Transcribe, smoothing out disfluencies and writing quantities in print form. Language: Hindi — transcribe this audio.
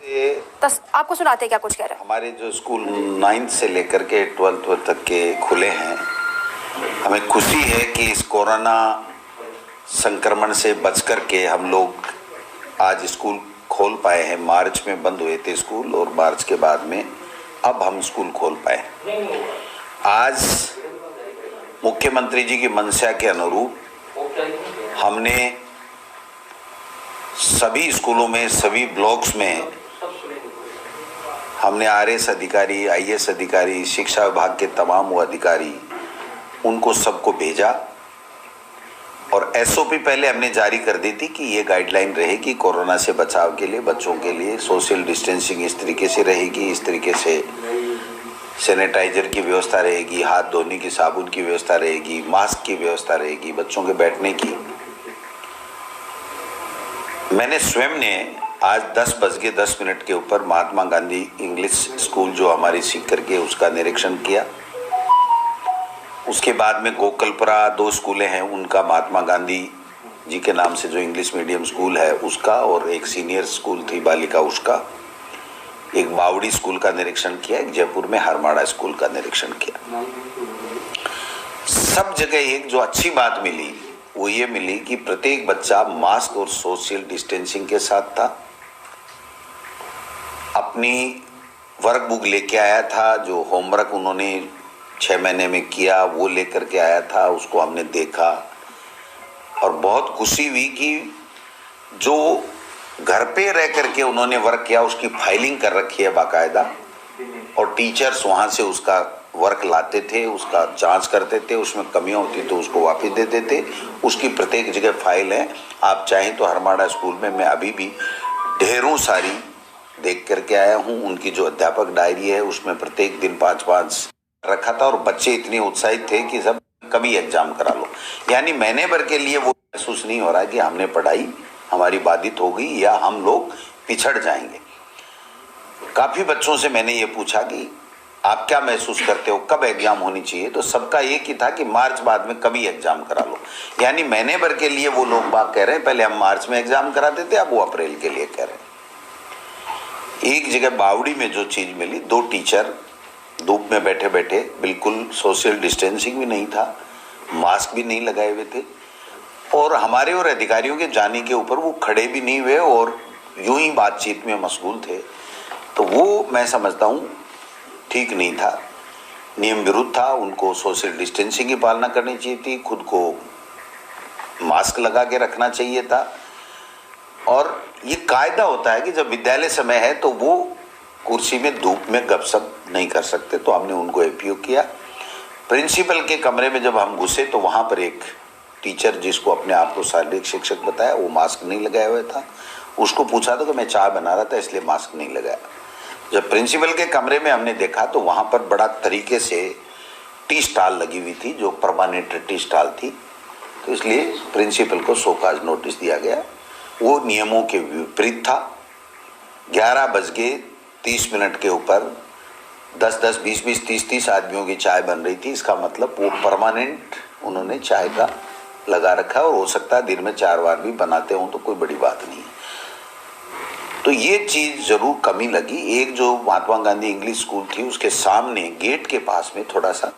आपको सुनाते क्या कुछ कह रहे हैं। हमारे जो स्कूल 9th से लेकर के 12th तक के खुले हैं, हमें खुशी है कि इस कोरोना संक्रमण से बच कर के हम लोग आज स्कूल खोल पाए हैं। मार्च में बंद हुए थे स्कूल और मार्च के बाद में अब हम स्कूल खोल पाए। आज मुख्यमंत्री जी की मंशा के अनुरूप हमने सभी स्कूलों में, सभी ब्लॉक्स में हमने आरएस अधिकारी, आईएएस अधिकारी, शिक्षा विभाग के तमाम वो अधिकारी, उनको सबको भेजा और एसओपी पहले हमने जारी कर दी थी कि ये गाइडलाइन रहेगी कोरोना से बचाव के लिए, बच्चों के लिए सोशल डिस्टेंसिंग इस तरीके से रहेगी, इस तरीके से सैनिटाइजर की व्यवस्था रहेगी, हाथ धोने की साबुन की व्यवस्था रहेगी, मास्क की व्यवस्था रहेगी, बच्चों के बैठने की। मैंने स्वयं ने आज 10:10 के ऊपर महात्मा गांधी इंग्लिश स्कूल जो हमारी सीकर के, उसका निरीक्षण किया। उसके बाद में गोकलपुरा 2 स्कूलें हैं, उनका महात्मा गांधी जी के नाम से जो इंग्लिश मीडियम स्कूल है उसका, और एक सीनियर स्कूल थी बालिका उसका, एक बावड़ी स्कूल का निरीक्षण किया, एक जयपुर में हरमाड़ा स्कूल का निरीक्षण किया। सब जगह एक जो अच्छी बात मिली वो ये मिली कि प्रत्येक बच्चा मास्क और सोशल डिस्टेंसिंग के साथ था। अपनी वर्क बुक लेके आया था, जो होमवर्क उन्होंने 6 महीने में किया वो लेकर के आया था, उसको हमने देखा और बहुत खुशी हुई कि जो घर पे रह करके उन्होंने वर्क किया उसकी फाइलिंग कर रखी है बाकायदा, और टीचर्स वहाँ से उसका वर्क लाते थे, उसका जांच करते थे, उसमें कमियां होती तो उसको वापस देते थे। उसकी प्रत्येक जगह फाइल है। आप चाहें तो हरमाड़ा स्कूल में मैं अभी भी ढेरों सारी देख करके आया हूँ। उनकी जो अध्यापक डायरी है उसमें प्रत्येक दिन 5-5 रखा था और बच्चे इतने उत्साहित थे कि सब कभी एग्जाम करा लो। यानी महीने भर के लिए वो महसूस नहीं हो रहा है कि हमने पढ़ाई हमारी बाधित हो गई या हम लोग पिछड़ जाएंगे। काफी बच्चों से मैंने ये पूछा कि आप क्या महसूस करते हो, कब एग्जाम होनी चाहिए, तो सबका एक ही था कि मार्च बाद में कभी एग्जाम करा लो। यानी महीने भर के लिए वो लोग बात कह रहे हैं, पहले हम मार्च में एग्जाम कराते थे, अब वो अप्रैल के लिए कह रहे हैं। एक जगह बावड़ी में जो चीज मिली, 2 टीचर धूप में बैठे बैठे, बिल्कुल सोशल डिस्टेंसिंग भी नहीं था, मास्क भी नहीं लगाए हुए थे, और हमारे और अधिकारियों के जाने के ऊपर वो खड़े भी नहीं हुए और यूं ही बातचीत में मशगूल थे। तो वो मैं समझता हूँ ठीक नहीं था, नियम विरुद्ध था। उनको सोशल डिस्टेंसिंग की पालना करनी चाहिए थी, खुद को मास्क लगा के रखना चाहिए था। और ये कायदा होता है कि जब विद्यालय समय है तो वो कुर्सी में धूप में गपशप नहीं कर सकते, तो हमने उनको एपीओ किया। प्रिंसिपल के कमरे में जब हम घुसे तो वहाँ पर एक टीचर, जिसको अपने आप को शारीरिक शिक्षक बताया, वो मास्क नहीं लगाया हुआ था। उसको पूछा था कि मैं चाय बना रहा था इसलिए मास्क नहीं लगाया। जब प्रिंसिपल के कमरे में हमने देखा तो वहाँ पर बड़ा तरीके से टी स्टॉल लगी हुई थी, जो परमानेंट टी स्टॉल थी, तो इसलिए प्रिंसिपल को शोकाज नोटिस दिया गया। वो नियमों के विपरीत था। 11:30 के ऊपर 10-10, 20-20, 30-30 आदमियों की चाय बन रही थी। इसका मतलब वो परमानेंट उन्होंने चाय का लगा रखा, और हो सकता है दिन में 4 बार भी बनाते हों तो कोई बड़ी बात नहीं है। तो ये चीज जरूर कमी लगी। एक जो महात्मा गांधी इंग्लिश स्कूल थी उसके सामने गेट के पास में थोड़ा सा